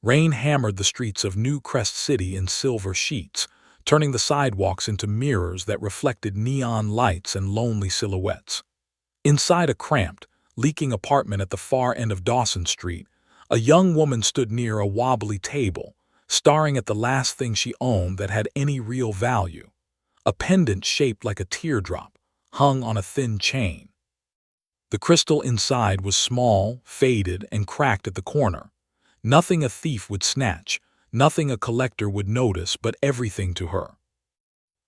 Rain hammered the streets of New Crest City in silver sheets, turning the sidewalks into mirrors that reflected neon lights and lonely silhouettes. Inside a cramped, leaking apartment at the far end of Dawson Street, a young woman stood near a wobbly table, staring at the last thing she owned that had any real value. A pendant shaped like a teardrop, hung on a thin chain. The crystal inside was small, faded, and cracked at the corner. Nothing a thief would snatch, nothing a collector would notice, but everything to her.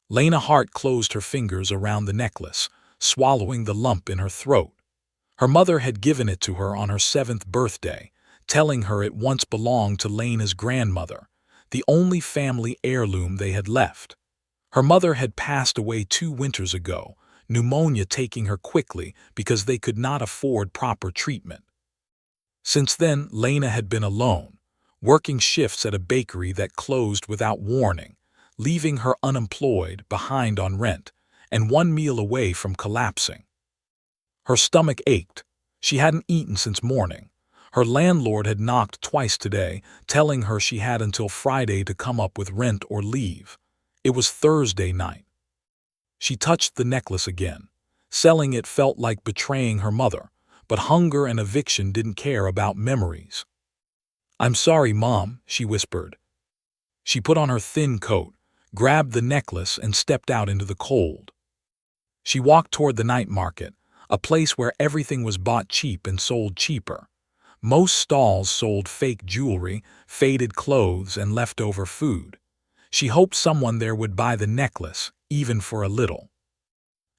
Lena Hart closed her fingers around the necklace, swallowing the lump in her throat. Her mother had given it to her on her 7th birthday, telling her it once belonged to Lena's grandmother, the only family heirloom they had left. Her mother had passed away 2 winters ago, pneumonia taking her quickly because they could not afford proper treatment. Since then, Lena had been alone, working shifts at a bakery that closed without warning, leaving her unemployed, behind on rent, and 1 meal away from collapsing. Her stomach ached. She hadn't eaten since morning. Her landlord had knocked twice today, telling her she had until Friday to come up with rent or leave. It was Thursday night. She touched the necklace again. Selling it felt like betraying her mother, but hunger and eviction didn't care about memories. "I'm sorry, Mom," she whispered. She put on her thin coat, grabbed the necklace, and stepped out into the cold. She walked toward the night market, a place where everything was bought cheap and sold cheaper. Most stalls sold fake jewelry, faded clothes, and leftover food. She hoped someone there would buy the necklace, even for a little.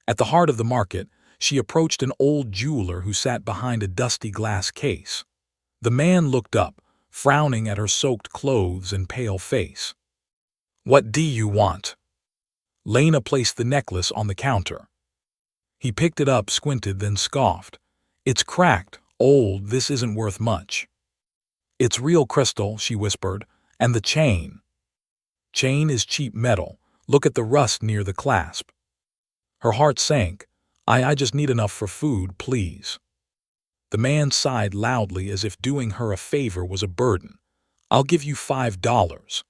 At the heart of the market, she approached an old jeweler who sat behind a dusty glass case. The man looked up, frowning at her soaked clothes and pale face. "What do you want?" Lena placed the necklace on the counter. He picked it up, squinted, then scoffed. "It's cracked, old, this isn't worth much." "It's real crystal," she whispered, "and the chain." "Chain is cheap metal. Look at the rust near the clasp." Her heart sank. I just need enough for food, please." The man sighed loudly as if doing her a favor was a burden. "I'll give you $5.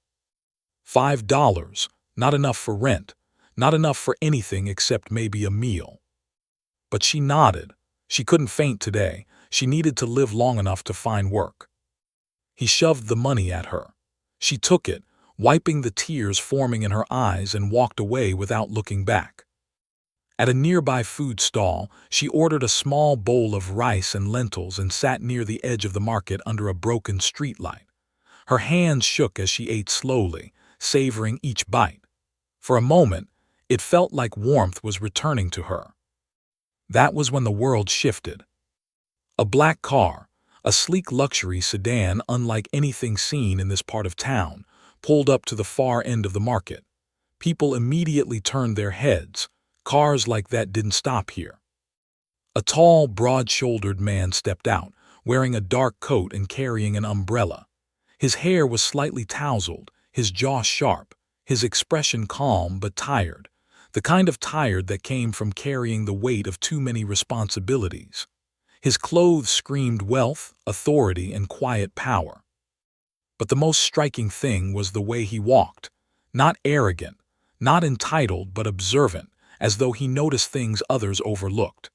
$5, not enough for rent, not enough for anything except maybe a meal." But she nodded. She couldn't faint today. She needed to live long enough to find work. He shoved the money at her. She took it, wiping the tears forming in her eyes, and walked away without looking back. At a nearby food stall, she ordered a small bowl of rice and lentils and sat near the edge of the market under a broken streetlight. Her hands shook as she ate slowly, savoring each bite. For a moment, it felt like warmth was returning to her. That was when the world shifted. A black car, a sleek luxury sedan unlike anything seen in this part of town, pulled up to the far end of the market. People immediately turned their heads. Cars like that didn't stop here. A tall, broad-shouldered man stepped out, wearing a dark coat and carrying an umbrella. His hair was slightly tousled, his jaw sharp, his expression calm but tired, the kind of tired that came from carrying the weight of too many responsibilities. His clothes screamed wealth, authority, and quiet power. But the most striking thing was the way he walked, not arrogant, not entitled, but observant, as though he noticed things others overlooked.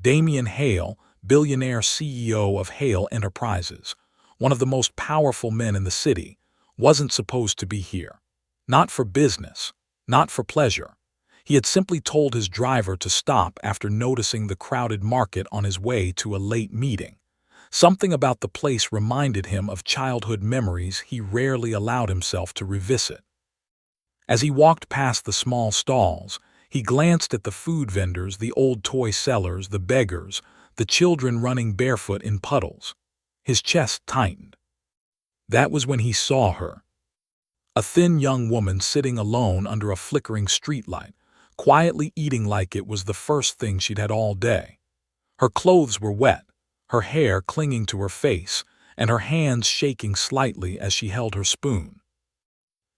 Damian Hale, billionaire CEO of Hale Enterprises, one of the most powerful men in the city, wasn't supposed to be here. Not for business, not for pleasure. He had simply told his driver to stop after noticing the crowded market on his way to a late meeting. Something about the place reminded him of childhood memories he rarely allowed himself to revisit. As he walked past the small stalls, he glanced at the food vendors, the old toy sellers, the beggars, the children running barefoot in puddles. His chest tightened. That was when he saw her. A thin young woman sitting alone under a flickering streetlight, quietly eating like it was the first thing she'd had all day. Her clothes were wet, her hair clinging to her face, and her hands shaking slightly as she held her spoon.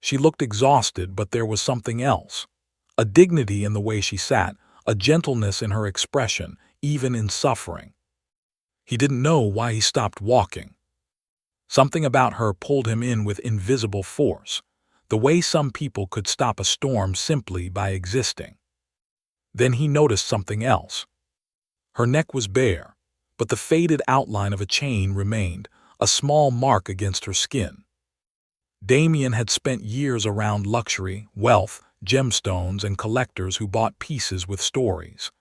She looked exhausted, but there was something else. A dignity in the way she sat, a gentleness in her expression, even in suffering. He didn't know why he stopped walking. Something about her pulled him in with invisible force, the way some people could stop a storm simply by existing. Then he noticed something else. Her neck was bare, but the faded outline of a chain remained, a small mark against her skin. Damien had spent years around luxury, wealth, gemstones, and collectors who bought pieces with stories.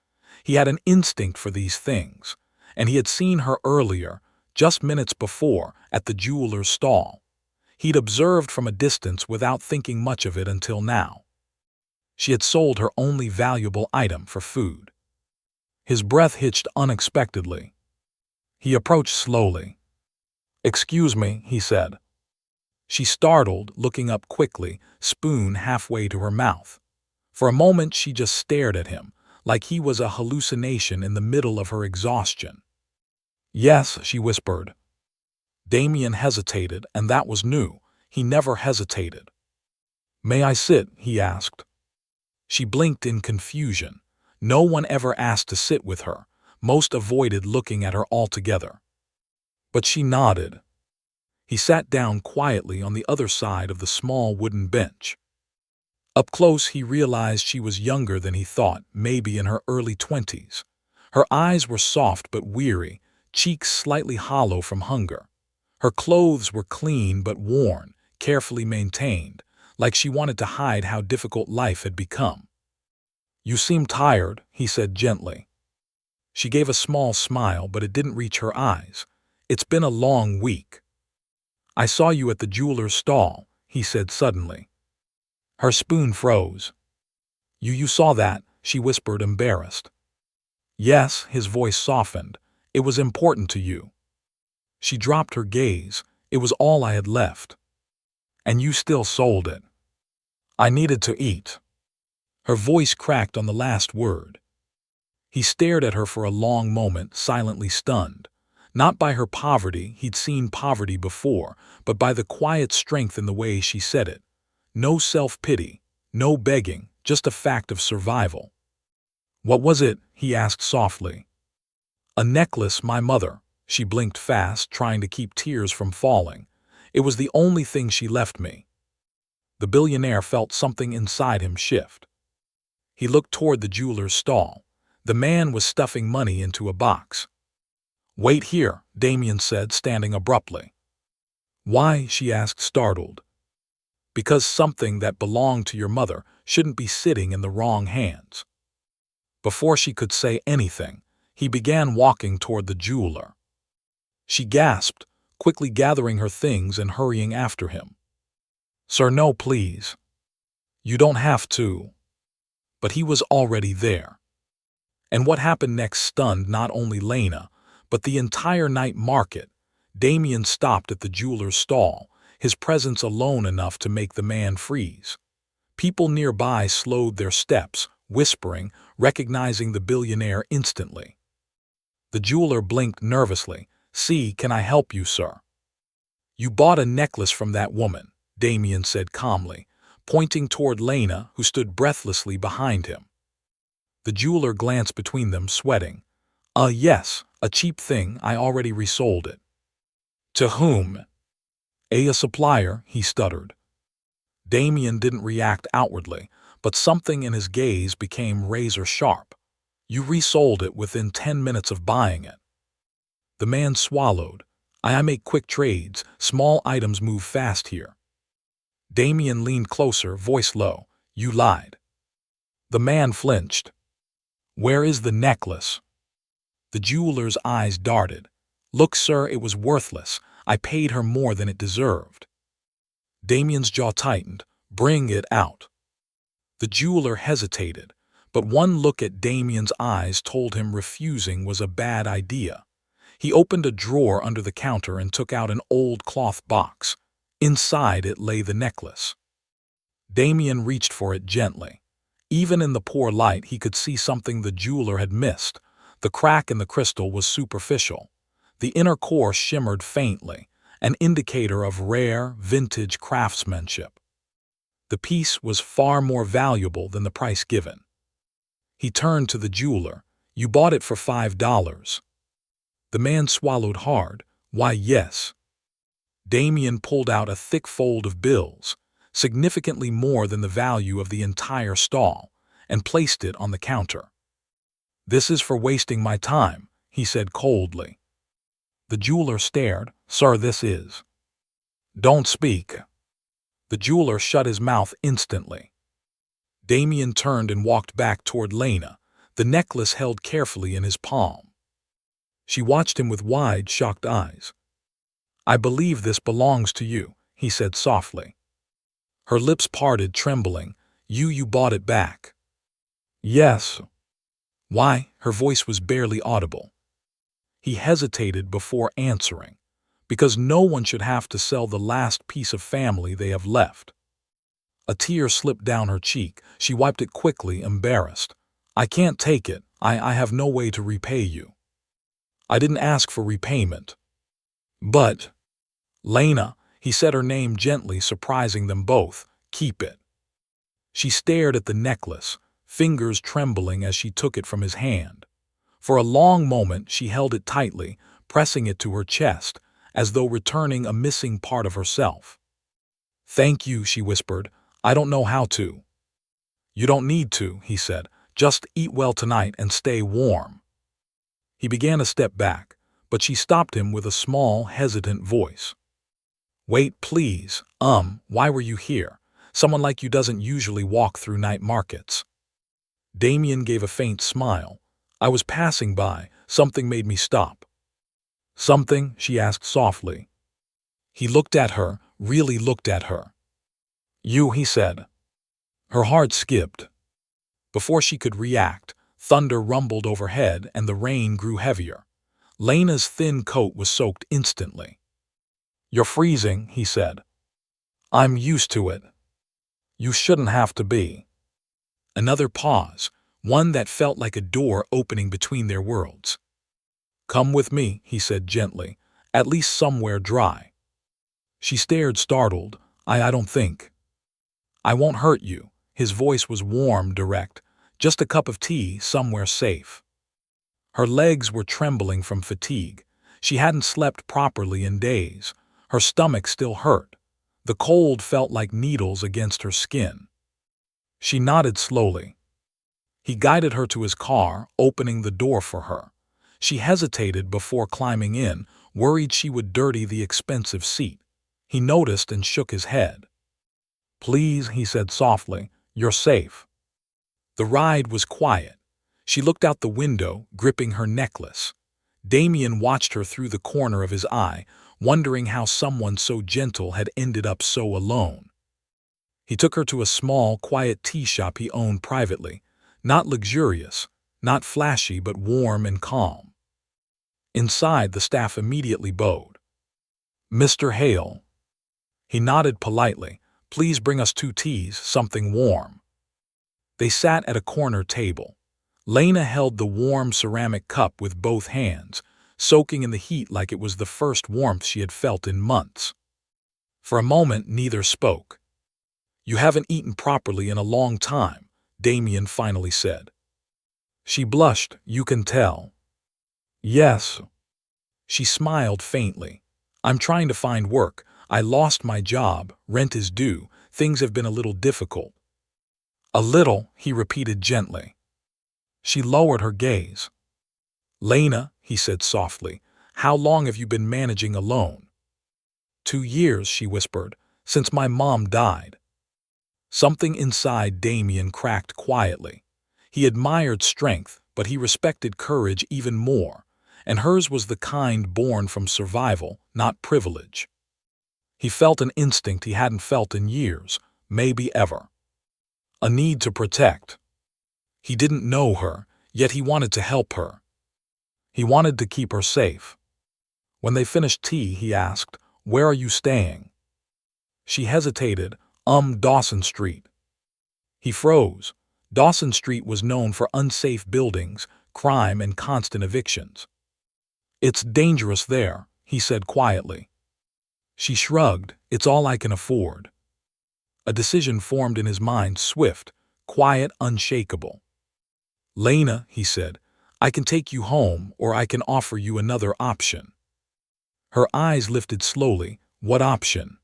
He had an instinct for these things, and he had seen her earlier, just minutes before, at the jeweler's stall. He'd observed from a distance without thinking much of it until now. She had sold her only valuable item for food. His breath hitched unexpectedly. He approached slowly. "Excuse me," he said. She startled, looking up quickly, spoon halfway to her mouth. For a moment she just stared at him, like he was a hallucination in the middle of her exhaustion. "Yes," she whispered. Damien hesitated, and that was new. He never hesitated. "May I sit?" he asked. She blinked in confusion. No one ever asked to sit with her. Most avoided looking at her altogether. But she nodded. He sat down quietly on the other side of the small wooden bench. Up close he realized she was younger than he thought, maybe in her early 20s. Her eyes were soft but weary, cheeks slightly hollow from hunger. Her clothes were clean but worn, carefully maintained, like she wanted to hide how difficult life had become. "You seem tired," he said gently. She gave a small smile, but it didn't reach her eyes. "It's been a long week." "I saw you at the jeweler's stall," he said suddenly. Her spoon froze. You saw that?" she whispered, embarrassed. "Yes," his voice softened. "It was important to you." She dropped her gaze. "It was all I had left." "And you still sold it." "I needed to eat." Her voice cracked on the last word. He stared at her for a long moment, silently stunned. Not by her poverty, he'd seen poverty before, but by the quiet strength in the way she said it. No self-pity, no begging, just a fact of survival. "What was it?" he asked softly. "A necklace, my mother." She blinked fast, trying to keep tears from falling. "It was the only thing she left me." The billionaire felt something inside him shift. He looked toward the jeweler's stall. The man was stuffing money into a box. "Wait here," Damien said, standing abruptly. "Why?" she asked, startled. "Because something that belonged to your mother shouldn't be sitting in the wrong hands." Before she could say anything, he began walking toward the jeweler. She gasped, quickly gathering her things and hurrying after him. "Sir, no, please. You don't have to." But he was already there. And what happened next stunned not only Lena, but the entire night market. Damien stopped at the jeweler's stall, his presence alone enough to make the man freeze. People nearby slowed their steps, whispering, recognizing the billionaire instantly. The jeweler blinked nervously. "See, can I help you, sir?" "You bought a necklace from that woman," Damien said calmly, pointing toward Lena, who stood breathlessly behind him. The jeweler glanced between them, sweating. Yes, a cheap thing. I already resold it." "To whom?" A supplier," he stuttered. Damien didn't react outwardly, but something in his gaze became razor-sharp. "You resold it within 10 minutes of buying it." The man swallowed. I make quick trades. Small items move fast here." Damien leaned closer, voice low. "You lied." The man flinched. "Where is the necklace?" The jeweler's eyes darted. "Look, sir, it was worthless. I paid her more than it deserved." Damien's jaw tightened. "Bring it out." The jeweler hesitated, but one look at Damien's eyes told him refusing was a bad idea. He opened a drawer under the counter and took out an old cloth box. Inside it lay the necklace. Damien reached for it gently. Even in the poor light, he could see something the jeweler had missed. The crack in the crystal was superficial. The inner core shimmered faintly, an indicator of rare, vintage craftsmanship. The piece was far more valuable than the price given. He turned to the jeweler. "You bought it for $5. The man swallowed hard. "Why, yes." Damien pulled out a thick fold of bills, significantly more than the value of the entire stall, and placed it on the counter. "This is for wasting my time," he said coldly. The jeweler stared. "Sir, this is—" "Don't speak." The jeweler shut his mouth instantly. Damien turned and walked back toward Lena, the necklace held carefully in his palm. She watched him with wide, shocked eyes. "I believe this belongs to you," he said softly. Her lips parted, trembling. You bought it back." "Yes." "Why?" Her voice was barely audible. He hesitated before answering. "Because no one should have to sell the last piece of family they have left." A tear slipped down her cheek. She wiped it quickly, embarrassed. "I can't take it. I have no way to repay you." "I didn't ask for repayment." "But—" "Lena," he said her name gently, surprising them both. "Keep it." She stared at the necklace, fingers trembling as she took it from his hand. For a long moment she held it tightly, pressing it to her chest, as though returning a missing part of herself. "Thank you," she whispered. "I don't know how to." "You don't need to," he said. "Just eat well tonight and stay warm." He began to step back, but she stopped him with a small, hesitant voice. "Wait, please. Why were you here? Someone like you doesn't usually walk through night markets." Damien gave a faint smile. "I was passing by. Something made me stop." "Something?" she asked softly. He looked at her, really looked at her. "You," he said. Her heart skipped. Before she could react, thunder rumbled overhead and the rain grew heavier. Lena's thin coat was soaked instantly. "You're freezing," he said. "I'm used to it." "You shouldn't have to be." Another pause, one that felt like a door opening between their worlds. "Come with me," he said gently, "at least somewhere dry." She stared, startled. I don't think." "I won't hurt you." His voice was warm, direct. "Just a cup of tea, somewhere safe." Her legs were trembling from fatigue. She hadn't slept properly in days. Her stomach still hurt. The cold felt like needles against her skin. She nodded slowly. He guided her to his car, opening the door for her. She hesitated before climbing in, worried she would dirty the expensive seat. He noticed and shook his head. "Please," he said softly, "you're safe." The ride was quiet. She looked out the window, gripping her necklace. Damien watched her through the corner of his eye, wondering how someone so gentle had ended up so alone. He took her to a small, quiet tea shop he owned privately. Not luxurious, not flashy, but warm and calm. Inside, the staff immediately bowed. "Mr. Hale." He nodded politely. "Please bring us 2 teas, something warm." They sat at a corner table. Lena held the warm ceramic cup with both hands, soaking in the heat like it was the first warmth she had felt in months. For a moment, neither spoke. "You haven't eaten properly in a long time," Damien finally said. She blushed. "You can tell." "Yes." She smiled faintly. "I'm trying to find work. I lost my job, rent is due, things have been a little difficult." "A little," he repeated gently. She lowered her gaze. "Lena," he said softly, "how long have you been managing alone?" 2 years, she whispered, "since my mom died." Something inside Damien cracked quietly. He admired strength, but he respected courage even more, and hers was the kind born from survival, not privilege. He felt an instinct he hadn't felt in years, maybe ever. A need to protect. He didn't know her, yet he wanted to help her. He wanted to keep her safe. When they finished tea, he asked, "Where are you staying?" She hesitated. Dawson Street." He froze. Dawson Street was known for unsafe buildings, crime, and constant evictions. "It's dangerous there," he said quietly. She shrugged. "It's all I can afford." A decision formed in his mind, swift, quiet, unshakable. "Lena," he said, "I can take you home, or I can offer you another option." Her eyes lifted slowly. What option?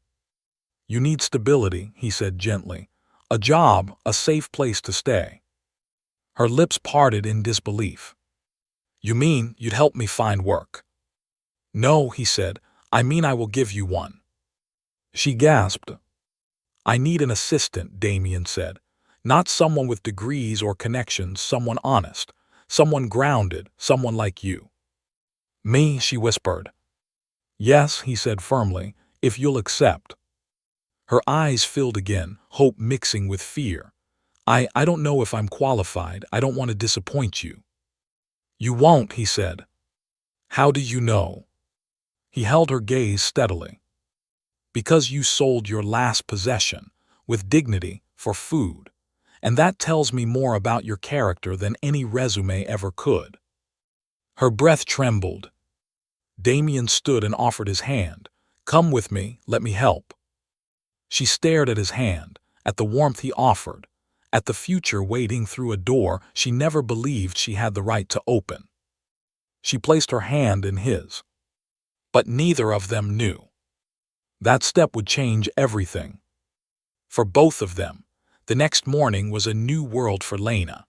You need stability, he said gently. A job, a safe place to stay. Her lips parted in disbelief. You mean you'd help me find work? No, he said. I mean I will give you one. She gasped. I need an assistant, Damien said. Not someone with degrees or connections, someone honest, someone grounded, someone like you. Me, she whispered. Yes, he said firmly, if you'll accept. Her eyes filled again, hope mixing with fear. I don't know if I'm qualified. I don't want to disappoint you. You won't, he said. How do you know? He held her gaze steadily. Because you sold your last possession, with dignity, for food. And that tells me more about your character than any resume ever could. Her breath trembled. Damien stood and offered his hand. Come with me, let me help. She stared at his hand, at the warmth he offered, at the future waiting through a door she never believed she had the right to open. She placed her hand in his. But neither of them knew. That step would change everything. For both of them, the next morning was a new world for Lena.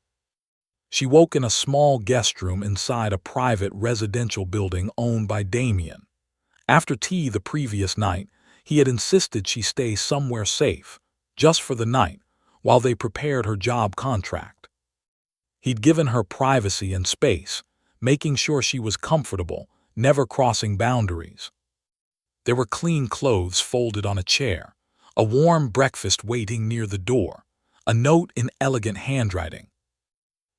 She woke in a small guest room inside a private residential building owned by Damien. After tea the previous night, he had insisted she stay somewhere safe, just for the night, while they prepared her job contract. He'd given her privacy and space, making sure she was comfortable, never crossing boundaries. There were clean clothes folded on a chair, a warm breakfast waiting near the door, a note in elegant handwriting.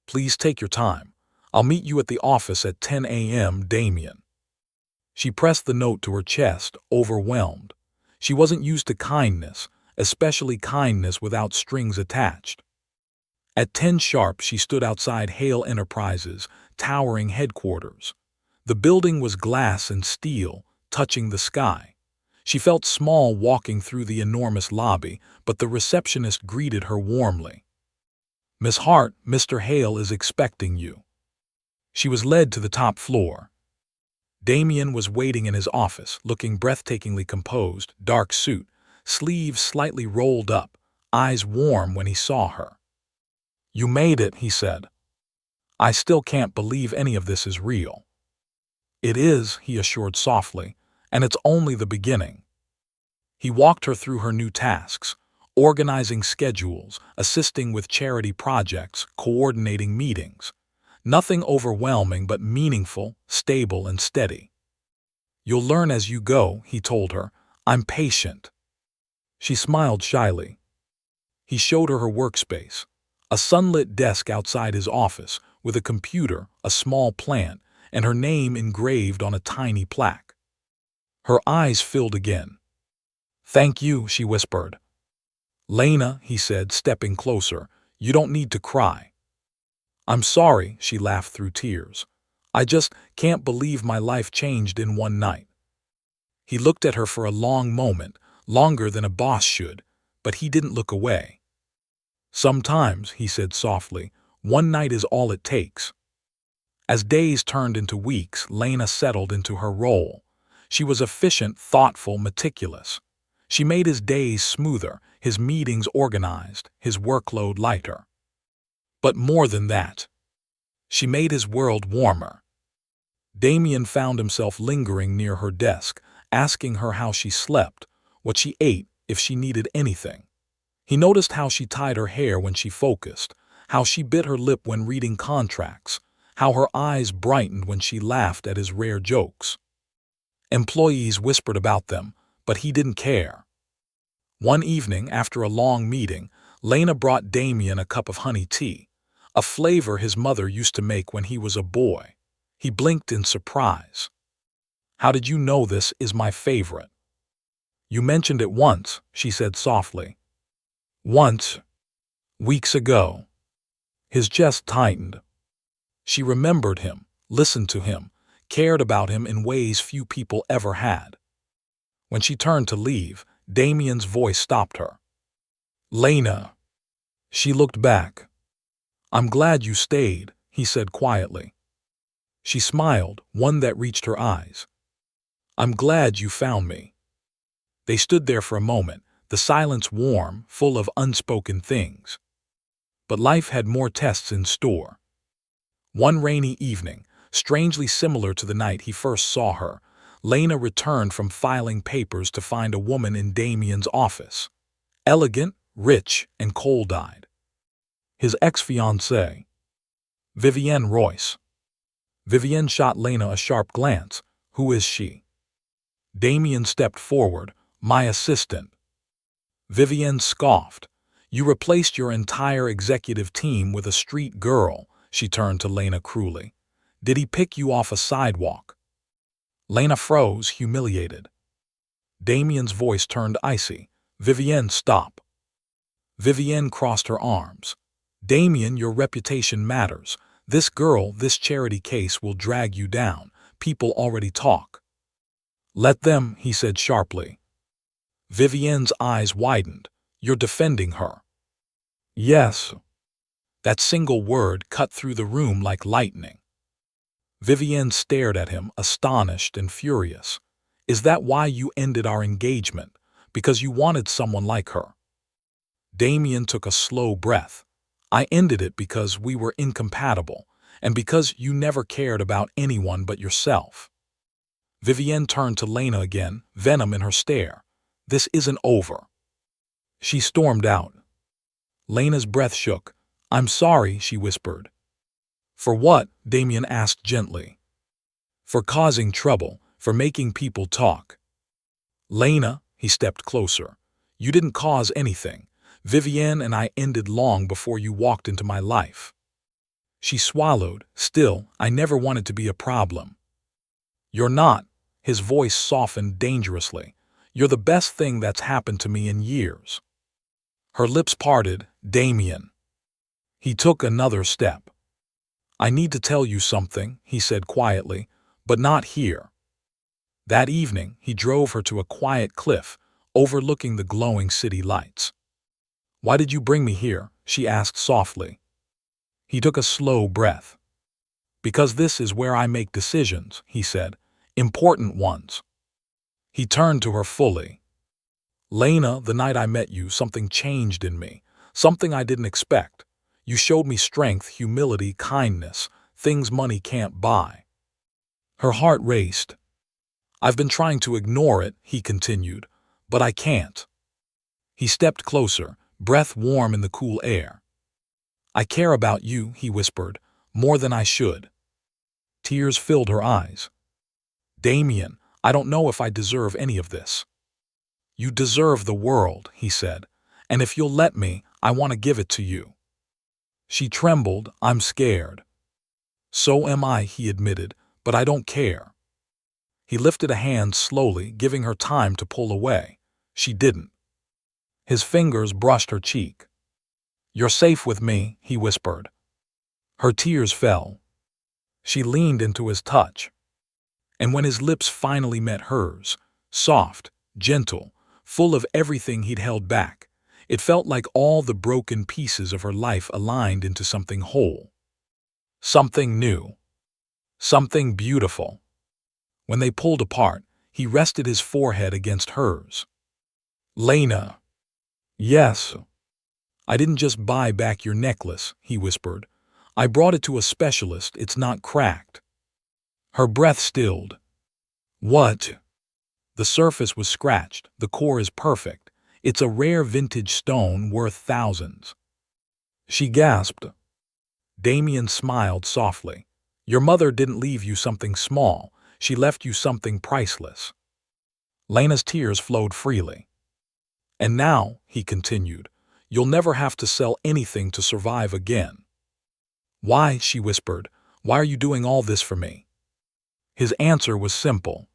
Please take your time. I'll meet you at the office at 10 a.m., Damien. She pressed the note to her chest, overwhelmed. She wasn't used to kindness, especially kindness without strings attached. At 10 sharp, she stood outside Hale Enterprises' towering headquarters. The building was glass and steel, touching the sky. She felt small walking through the enormous lobby, but the receptionist greeted her warmly. Miss Hart, Mr. Hale is expecting you. She was led to the top floor. Damien was waiting in his office, looking breathtakingly composed, dark suit, sleeves slightly rolled up, eyes warm when he saw her. You made it, he said. I still can't believe any of this is real. It is, he assured softly, and it's only the beginning. He walked her through her new tasks, organizing schedules, assisting with charity projects, coordinating meetings. Nothing overwhelming but meaningful, stable, and steady. You'll learn as you go, he told her. I'm patient. She smiled shyly. He showed her workspace, a sunlit desk outside his office with a computer, a small plant, and her name engraved on a tiny plaque. Her eyes filled again. Thank you, she whispered. Lena, he said, stepping closer, you don't need to cry. I'm sorry, she laughed through tears. I just can't believe my life changed in one night. He looked at her for a long moment, longer than a boss should, but he didn't look away. Sometimes, he said softly, one night is all it takes. As days turned into weeks, Lena settled into her role. She was efficient, thoughtful, meticulous. She made his days smoother, his meetings organized, his workload lighter. But more than that, she made his world warmer. Damien found himself lingering near her desk, asking her how she slept, what she ate, if she needed anything. He noticed how she tied her hair when she focused, how she bit her lip when reading contracts, how her eyes brightened when she laughed at his rare jokes. Employees whispered about them, but he didn't care. One evening, after a long meeting, Lena brought Damien a cup of honey tea, a flavor his mother used to make when he was a boy. He blinked in surprise. How did you know this is my favorite? You mentioned it once, she said softly. Once. Weeks ago. His chest tightened. She remembered him, listened to him, cared about him in ways few people ever had. When she turned to leave, Damien's voice stopped her. Lena. She looked back. I'm glad you stayed, he said quietly. She smiled, one that reached her eyes. I'm glad you found me. They stood there for a moment, the silence warm, full of unspoken things. But life had more tests in store. One rainy evening, strangely similar to the night he first saw her, Lena returned from filing papers to find a woman in Damien's office. Elegant, rich, and cold-eyed. His ex-fiancée, Vivienne Royce. Vivienne shot Lena a sharp glance. Who is she? Damien stepped forward. My assistant. Vivienne scoffed. You replaced your entire executive team with a street girl, she turned to Lena cruelly. Did he pick you off a sidewalk? Lena froze, humiliated. Damien's voice turned icy. Vivienne, stop. Vivienne crossed her arms. Damien, your reputation matters. This girl, this charity case will drag you down. People already talk. Let them, he said sharply. Vivienne's eyes widened. You're defending her. Yes. That single word cut through the room like lightning. Vivienne stared at him, astonished and furious. Is that why you ended our engagement? Because you wanted someone like her? Damien took a slow breath. I ended it because we were incompatible, and because you never cared about anyone but yourself. Vivienne turned to Lena again, venom in her stare. This isn't over. She stormed out. Lena's breath shook. I'm sorry, she whispered. For what? Damien asked gently. For causing trouble, for making people talk. Lena, he stepped closer. You didn't cause anything. Vivienne and I ended long before you walked into my life. She swallowed. Still, I never wanted to be a problem. You're not. His voice softened dangerously. You're the best thing that's happened to me in years. Her lips parted. Damien. He took another step. I need to tell you something, he said quietly, but not here. That evening, he drove her to a quiet cliff, overlooking the glowing city lights. Why did you bring me here? She asked softly. He took a slow breath. Because this is where I make decisions, he said, important ones. He turned to her fully. Lena, the night I met you, something changed in me, something I didn't expect. You showed me strength, humility, kindness, things money can't buy. Her heart raced. I've been trying to ignore it, he continued, but I can't. He stepped closer, breath warm in the cool air. I care about you, he whispered, more than I should. Tears filled her eyes. Damien, I don't know if I deserve any of this. You deserve the world, he said, and if you'll let me, I want to give it to you. She trembled. I'm scared. So am I, he admitted, but I don't care. He lifted a hand slowly, giving her time to pull away. She didn't. His fingers brushed her cheek. You're safe with me, he whispered. Her tears fell. She leaned into his touch. And when his lips finally met hers, soft, gentle, full of everything he'd held back, it felt like all the broken pieces of her life aligned into something whole. Something new. Something beautiful. When they pulled apart, he rested his forehead against hers. Lena. Yes. I didn't just buy back your necklace, he whispered. I brought it to a specialist. It's not cracked. Her breath stilled. What? The surface was scratched. The core is perfect. It's a rare vintage stone worth thousands. She gasped. Damien smiled softly. Your mother didn't leave you something small. She left you something priceless. Lena's tears flowed freely. And now, he continued, you'll never have to sell anything to survive again. Why, she whispered, why are you doing all this for me? His answer was simple.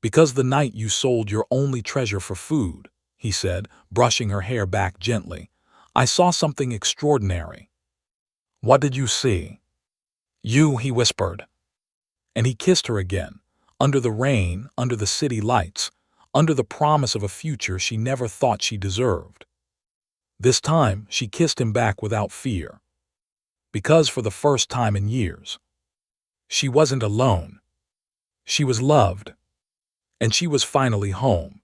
Because the night you sold your only treasure for food, he said, brushing her hair back gently, I saw something extraordinary. What did you see? You, he whispered. And he kissed her again, under the rain, under the city lights, under the promise of a future she never thought she deserved. This time, she kissed him back without fear. Because for the first time in years, she wasn't alone. She was loved. And she was finally home.